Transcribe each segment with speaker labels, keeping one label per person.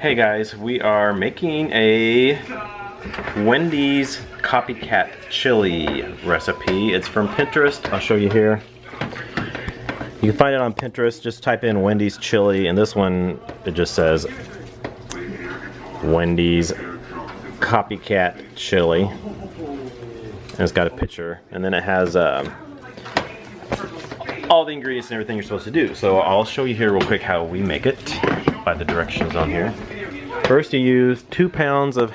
Speaker 1: Hey guys, we are making a Wendy's Copycat chili recipe. It's from Pinterest. I'll show you here. You can find it on Pinterest. Just type in Wendy's chili, and this one, it just says Wendy's Copycat chili. And it's got a picture, and then it has all the ingredients and everything you're supposed to do. So I'll show you here real quick how we make it by the directions on here. First, you use 2 pounds of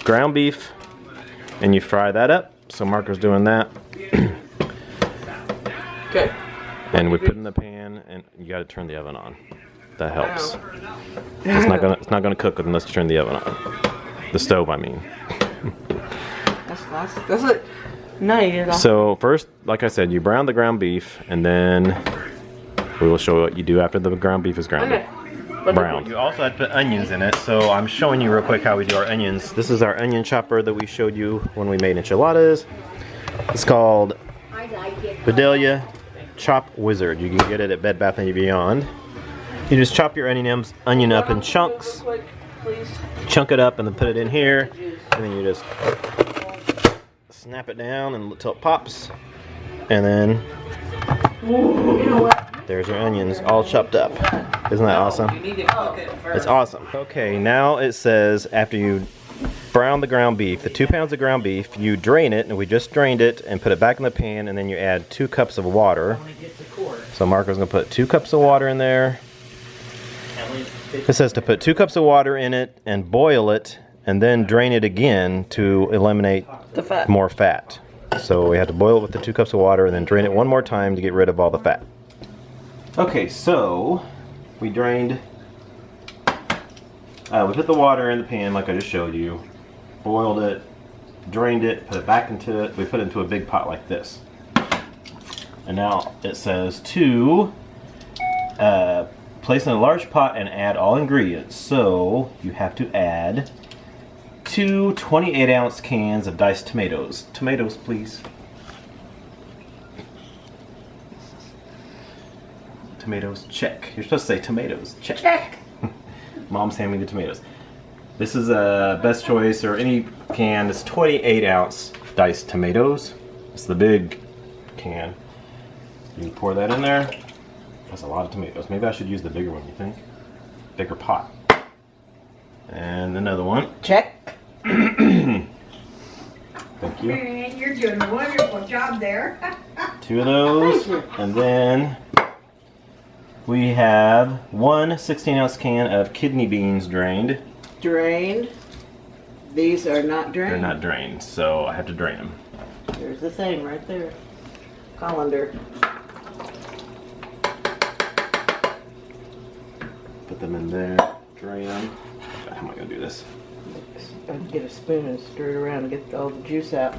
Speaker 1: ground beef and you fry that up. So Marco's doing that.
Speaker 2: Okay.
Speaker 1: And we put it in the pan, and you got to turn the oven on. That helps. It's not gonna cook unless you turn the oven on. The stove, I mean.
Speaker 2: That's nice. That's it. No,
Speaker 1: so first, like I said, you brown the ground beef, and then we will show what you do after the ground beef is grounded. Brown. You also have to put onions in it, so I'm showing you real quick how we do our onions. This is our onion chopper that we showed you when we made enchiladas. It's called Vidalia Chop Wizard. You can get it at Bed Bath & Beyond. You just chop your onion up in chunks, chunk it up, and then put it in here, and then you just snap it down until it pops, and then there's your onions all chopped up. Isn't that awesome? It's awesome. Okay, now it says after you brown the ground beef, the 2 pounds of ground beef, you drain it, and we just drained it, and put it back in the pan, and then you add 2 cups of water. So Marco's gonna put 2 cups of water in there. It says to put 2 cups of water in it and boil it, and then drain it again to eliminate
Speaker 2: the fat.
Speaker 1: More fat. So we have to boil it with the 2 cups of water and then drain it one more time to get rid of all the fat. Okay, so we drained, we put the water in the pan like I just showed you, boiled it, drained it, put it back into it. We put it into a big pot like this. And now it says to place in a large pot and add all ingredients. So you have to add 2 28-ounce cans of diced tomatoes. Tomatoes, please. Tomatoes, check. You're supposed to say tomatoes, check.
Speaker 2: Check.
Speaker 1: Mom's handing me the tomatoes. This is a best choice, or any can. It's 28-ounce diced tomatoes. It's the big can. You can pour that in there. That's a lot of tomatoes. Maybe I should use the bigger one, you think? Bigger pot. And another one.
Speaker 2: Check.
Speaker 1: Thank you.
Speaker 3: Man, you're doing a wonderful job there.
Speaker 1: 2 of those. And then we have 1 16-ounce can of kidney beans drained.
Speaker 2: Drained. These are not drained.
Speaker 1: They're not drained, so I have to drain them.
Speaker 2: There's the thing right there. Colander.
Speaker 1: Put them in there, drain them. God, how am I going to do this?
Speaker 2: Get a spoon and stir it around and get all the juice out.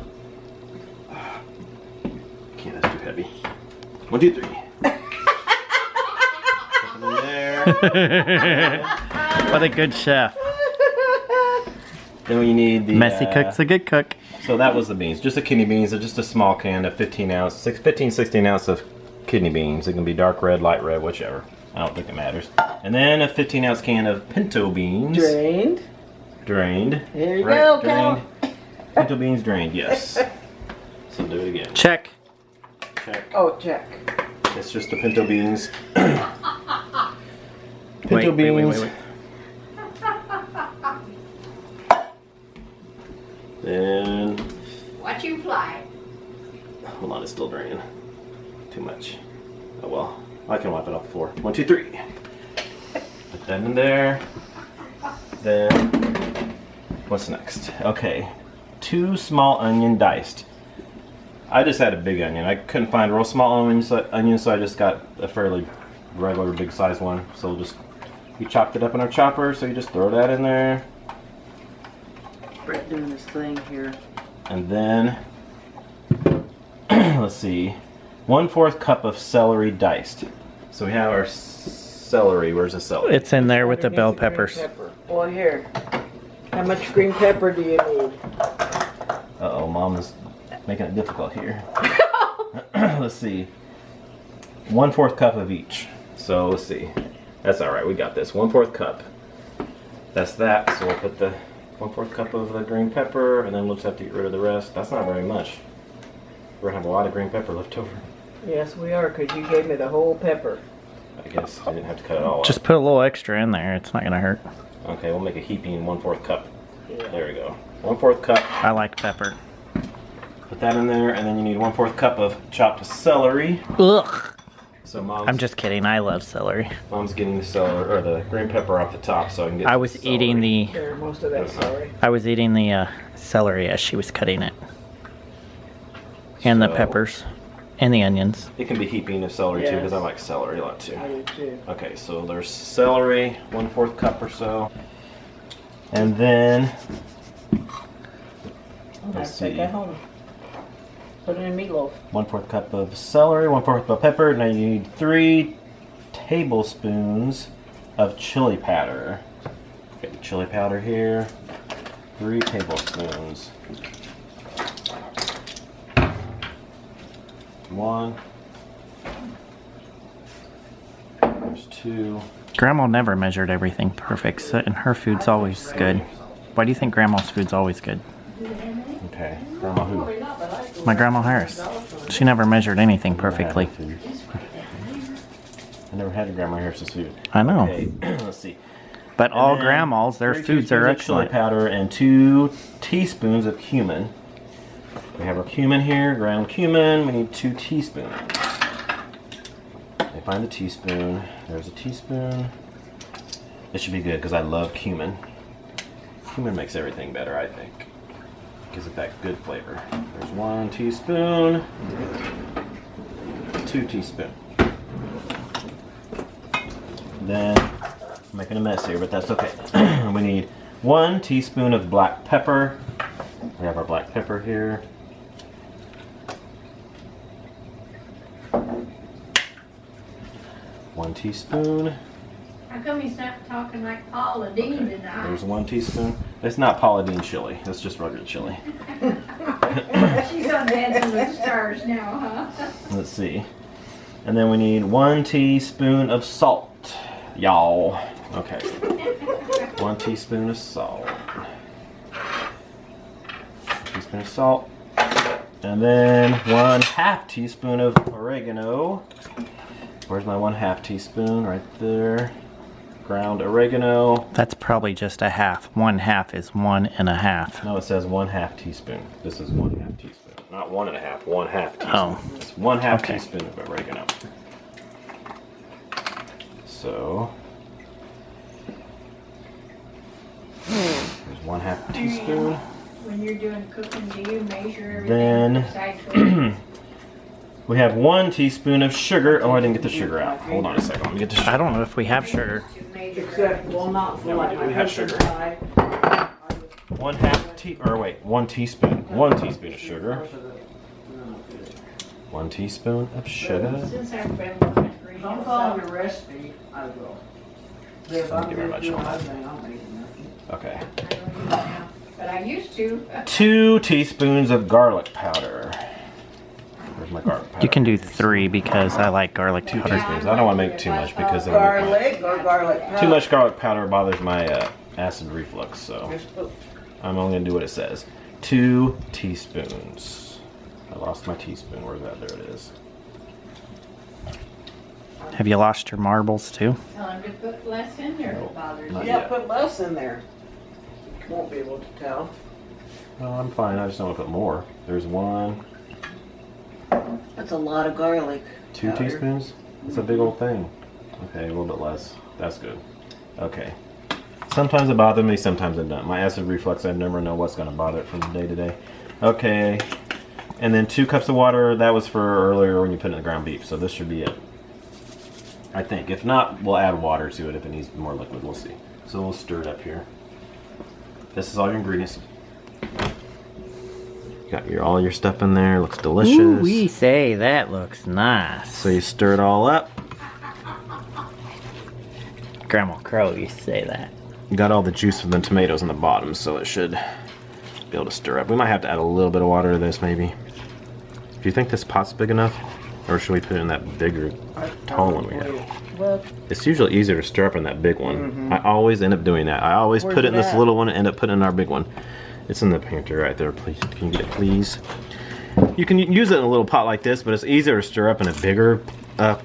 Speaker 1: Can't, that's too heavy. 1, 2, 3. Put them in there.
Speaker 4: What a good chef.
Speaker 1: Then we need the...
Speaker 4: Messy cook's a good cook.
Speaker 1: So that was the beans. Just the kidney beans. They're just a small can of 16 ounce of kidney beans. It can be dark red, light red, whichever. I don't think it matters. And then a 15-ounce can of pinto beans.
Speaker 2: Drained.
Speaker 1: Drained.
Speaker 2: Here you go,
Speaker 1: drained. Pinto beans drained, yes. So do it again.
Speaker 4: Check.
Speaker 1: Check.
Speaker 2: Oh, check.
Speaker 1: It's just the pinto beans. Pinto beans.
Speaker 4: Wait.
Speaker 1: Then,
Speaker 3: Watch you fly.
Speaker 1: hold on, it's still draining. Too much. Oh well, I can wipe it off the floor. 1, 2, 3. Put that in there. Then, what's next? Okay, 2 small onion diced. I just had a big onion. I couldn't find real small onions, so I just got a fairly regular big size one. So we chopped it up in our chopper, so you just throw that in there.
Speaker 2: Brett doing this thing here.
Speaker 1: And then, let's see, 1/4 cup of celery diced. So we have our celery. Where's the celery?
Speaker 4: It's in there with the bell peppers.
Speaker 2: Pepper. Boy, here. How much green pepper do you need?
Speaker 1: Uh-oh, Mom is making it difficult here. Let's see. 1/4 cup of each. So let's see. That's all right. We got this. 1/4 cup. that's that. So we'll put the 1/4 cup of the green pepper, and then we'll just have to get rid of the rest. That's not very much. We're gonna have a lot of green pepper left over.
Speaker 2: Yes, we are, because you gave me the whole pepper.
Speaker 1: I guess I didn't have to cut it all
Speaker 4: Just put a little extra in there. It's not gonna hurt.
Speaker 1: up. Okay, we'll make a heaping 1/4 cup.
Speaker 2: Yeah.
Speaker 1: There we go. 1/4 cup.
Speaker 4: I like pepper.
Speaker 1: Put that in there, and then you need 1/4 cup of chopped celery.
Speaker 4: Ugh.
Speaker 1: So
Speaker 4: I'm just kidding. I love celery.
Speaker 1: Mom's getting the celery or the green pepper off the top, so I can get.
Speaker 4: I was eating the
Speaker 2: There, most of that celery.
Speaker 4: celery as she was cutting it, and the
Speaker 1: So-
Speaker 4: peppers, and the onions.
Speaker 1: It can be heaping of celery too, because I
Speaker 2: Yes.
Speaker 1: like celery a lot too.
Speaker 2: I do too.
Speaker 1: Okay, so there's celery, 1/4 cup or so, and then let's
Speaker 2: Take
Speaker 1: see,
Speaker 2: that home. Put it in meatloaf.
Speaker 1: 1/4 cup of celery, 1/4 cup of pepper. Now you need 3 tablespoons of chili powder. Get the chili powder here. 3 tablespoons. 1. There's 2.
Speaker 4: Grandma never measured everything perfect, so, and her food's always good. Why do you think Grandma's food's always good?
Speaker 1: Okay, Grandma who?
Speaker 4: My Grandma Harris. She never measured anything perfectly.
Speaker 1: I never had a Grandma Harris's food.
Speaker 4: I know.
Speaker 1: Okay, let's see.
Speaker 4: But all
Speaker 1: then
Speaker 4: grandmas, their
Speaker 1: 3
Speaker 4: foods are
Speaker 1: teaspoons of chili
Speaker 4: excellent.
Speaker 1: powder and 2 teaspoons of cumin. We have our cumin here, ground cumin. We need 2 teaspoons. I find the teaspoon. There's a teaspoon. This should be good because I love cumin. Cumin makes everything better, I think. Gives it that good flavor. There's 1 teaspoon. 2 teaspoons. Then, I'm making a mess here, but that's okay. We need 1 teaspoon of black pepper. We have our black pepper here. One teaspoon.
Speaker 3: How come he's not talking like Paula Dean tonight?
Speaker 1: There's 1 teaspoon. It's not Paula Deen chili. It's just regular chili.
Speaker 3: She's on Dancing with the Stars now, huh?
Speaker 1: Let's see. And then we need 1 teaspoon of salt. Y'all. Okay. 1 teaspoon of salt. Teaspoon of salt. And then 1/2 teaspoon of oregano. Where's my 1/2 teaspoon? Right there. Ground oregano.
Speaker 4: That's probably just a half. 1/2 is 1 1/2.
Speaker 1: No, it says 1/2 teaspoon. This is 1/2 teaspoon. Not 1 1/2, 1/2 teaspoon.
Speaker 4: Oh.
Speaker 1: It's 1/2
Speaker 4: Okay.
Speaker 1: teaspoon of oregano. So there's 1/2 teaspoon.
Speaker 3: When you're doing cooking, do you measure everything
Speaker 1: Then
Speaker 3: precisely?
Speaker 1: we have 1 teaspoon of sugar. Oh, I didn't get the sugar out. Hold on a second. Let me get the sugar.
Speaker 4: I don't know if we have sugar.
Speaker 3: To measure
Speaker 2: Except, well, not for
Speaker 1: No,
Speaker 2: like
Speaker 1: we
Speaker 2: my
Speaker 1: have
Speaker 2: husband
Speaker 1: sugar.
Speaker 2: and I.
Speaker 1: 1 teaspoon. 1 teaspoon of sugar. 1 teaspoon of sugar.
Speaker 3: Since I've been looking at green
Speaker 2: Don't follow your recipe, I will. If
Speaker 1: Thank you very much,
Speaker 2: doing
Speaker 1: Sean.
Speaker 2: my thing, I'm making nothing.
Speaker 1: Okay.
Speaker 3: I don't do that now, but I used to.
Speaker 1: 2 teaspoons of garlic powder. Where's my garlic powder?
Speaker 4: You can do 3 because I like garlic
Speaker 1: 2
Speaker 4: powder.
Speaker 1: teaspoons. I don't want to make too much because it'll make
Speaker 2: Garlic or garlic powder?
Speaker 1: too much garlic powder bothers my acid reflux. So
Speaker 2: Just put-
Speaker 1: I'm only gonna do what it says. 2 teaspoons. I lost my teaspoon. Where's that? There it is.
Speaker 4: Have you lost your marbles too?
Speaker 3: Tell him to put less in there if
Speaker 1: No,
Speaker 3: it bothers
Speaker 1: not
Speaker 3: you.
Speaker 2: Yeah,
Speaker 1: yet.
Speaker 2: put less in there. Won't be able to tell.
Speaker 1: No, I'm fine. I just don't want to put more. There's 1,
Speaker 2: That's a lot of garlic.
Speaker 1: 2
Speaker 2: powder.
Speaker 1: teaspoons. It's a big old thing. Okay, a little bit less. That's good. Okay. Sometimes it bothers me, sometimes it doesn't. My acid reflux, I never know what's going to bother it from day to day. Okay. And then 2 cups of water. That was for earlier when you put in the ground beef. So this should be it. I think. If not, we'll add water to it if it needs more liquid. We'll see. So we'll stir it up here. This is all your ingredients. Got all your stuff in there. Looks delicious.
Speaker 4: Ooh, we say that looks nice.
Speaker 1: So you stir it all up.
Speaker 4: Grandma Crow, you say that.
Speaker 1: Got all the juice from the tomatoes in the bottom, so it should be able to stir up. We might have to add a little bit of water to this, maybe. Do you think this pot's big enough? Or should we put it in that bigger tall one we have? It's usually easier to stir up in that big one. I always end up doing that. I always put it in this little one and end up putting it in our big one. It's in the pantry right there. Please, can you get it, please? You can use it in a little pot like this, but it's easier to stir up in a bigger, what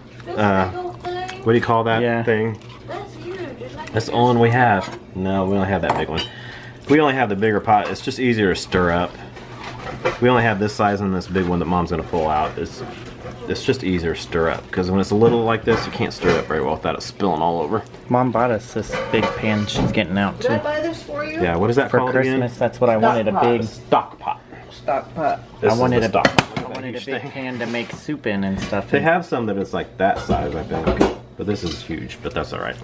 Speaker 1: do you call that thing?
Speaker 3: That's huge.
Speaker 1: That's the only one we have. No, we only have that big one. We only have the bigger pot. It's just easier to stir up. We only have this size and this big one that Mom's gonna pull out. It's just easier to stir up because when it's a little like this, you can't stir it up very well without it spilling all over.
Speaker 4: Mom bought us this big pan she's getting out
Speaker 2: Did I
Speaker 4: too.
Speaker 2: buy this for you?
Speaker 1: Yeah, what is that
Speaker 4: For
Speaker 1: called
Speaker 4: Christmas,
Speaker 1: again?
Speaker 4: that's what I wanted, a big
Speaker 1: Stock pot.
Speaker 2: Stock pot.
Speaker 1: This
Speaker 4: I
Speaker 1: is
Speaker 4: wanted
Speaker 1: the
Speaker 4: a
Speaker 1: stock pot.
Speaker 4: I wanted a big pan to make soup in and stuff.
Speaker 1: They have some that it's like that size, I think. But this is huge, but that's all right.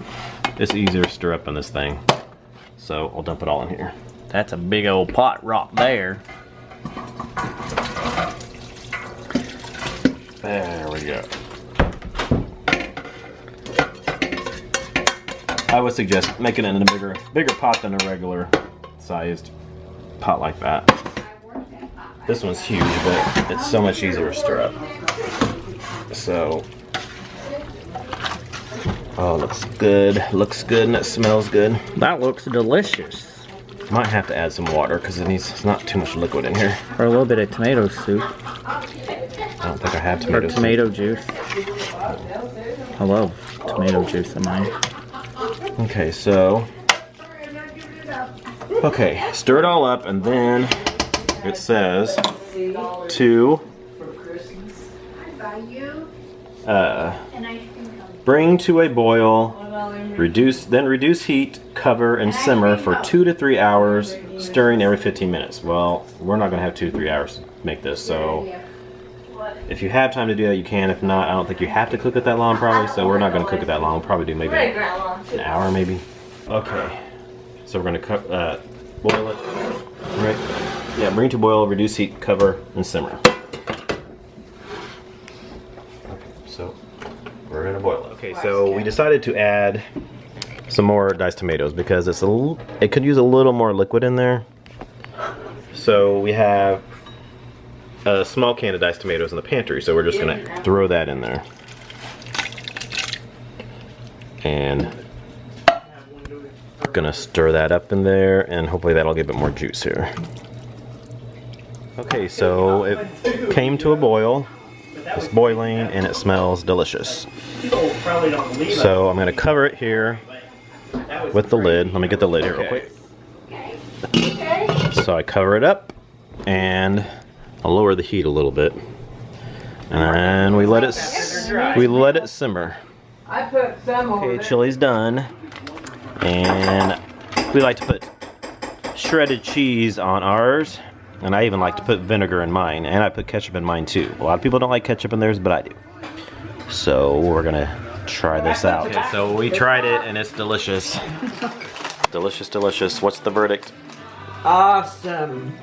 Speaker 1: It's easier to stir up in this thing. So I'll dump it all in here.
Speaker 4: That's a big old pot right there.
Speaker 1: There we go. I would suggest making it in a bigger pot than a regular sized pot like that. This one's huge, but it's so much easier to stir up. So, oh, looks good. Looks good and it smells good.
Speaker 4: That looks delicious.
Speaker 1: Might have to add some water because it's not too much liquid in here.
Speaker 4: Or a little bit of tomato soup.
Speaker 1: I don't think I have
Speaker 4: Or
Speaker 1: tomato soup.
Speaker 4: tomato juice. I love tomato juice in mine.
Speaker 1: Okay, so stir it all up, and then it says to bring to a boil, reduce heat, cover, and simmer for 2 to 3 hours, stirring every 15 minutes. Well, we're not gonna have 2 to 3 hours to make this, so if you have time to do that, you can. If not, I don't think you have to cook it that long, probably. So we're not gonna cook it that long. We'll probably do maybe an hour, maybe. Okay, so we're gonna boil it. Right? Yeah, bring to boil, reduce heat, cover, and simmer. Okay, so we're gonna boil it. Okay, so we decided to add some more diced tomatoes because it could use a little more liquid in there. So we have a small can of diced tomatoes in the pantry, so we're just gonna throw that in there. And gonna stir that up in there, and hopefully that'll give it more juice here. Okay, so it came to a boil. It's boiling and it smells delicious. So I'm gonna cover it here with the lid. Let me get the lid here real quick. So I cover it up and I'll lower the heat a little bit, and we let it simmer.
Speaker 2: I put some over
Speaker 1: Okay,
Speaker 2: there.
Speaker 1: chili's done, and we like to put shredded cheese on ours, and I even like to put vinegar in mine, and I put ketchup in mine too. A lot of people don't like ketchup in theirs, but I do. So we're gonna try this out. Okay, so we tried it, and it's delicious. Delicious, delicious. What's the verdict?
Speaker 2: Awesome.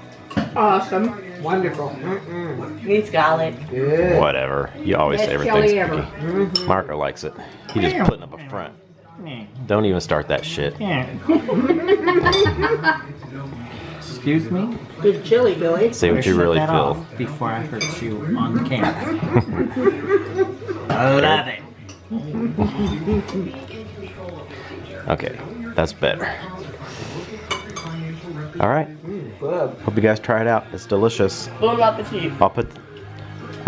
Speaker 3: Awesome.
Speaker 2: Wonderful.
Speaker 3: Needs garlic.
Speaker 2: Good.
Speaker 1: Whatever. You always say
Speaker 3: Best
Speaker 1: everything's
Speaker 3: chili ever.
Speaker 1: picky. Marco likes it. He just putting up a front. Don't even start that shit.
Speaker 4: Excuse me?
Speaker 2: Good chili, Billy.
Speaker 1: Say what you
Speaker 4: Shut
Speaker 1: really
Speaker 4: that
Speaker 1: feel.
Speaker 4: off before I hurt you on camera. I love it.
Speaker 1: Okay, that's better. All right.
Speaker 2: Good.
Speaker 1: Hope you guys try it out. It's delicious.
Speaker 3: Bon appetit.
Speaker 1: I'll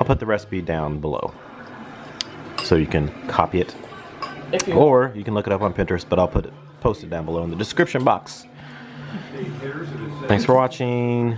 Speaker 1: put the recipe down below so you can copy it, or you can look it up on Pinterest. But I'll post it down below in the description box. Thanks for watching.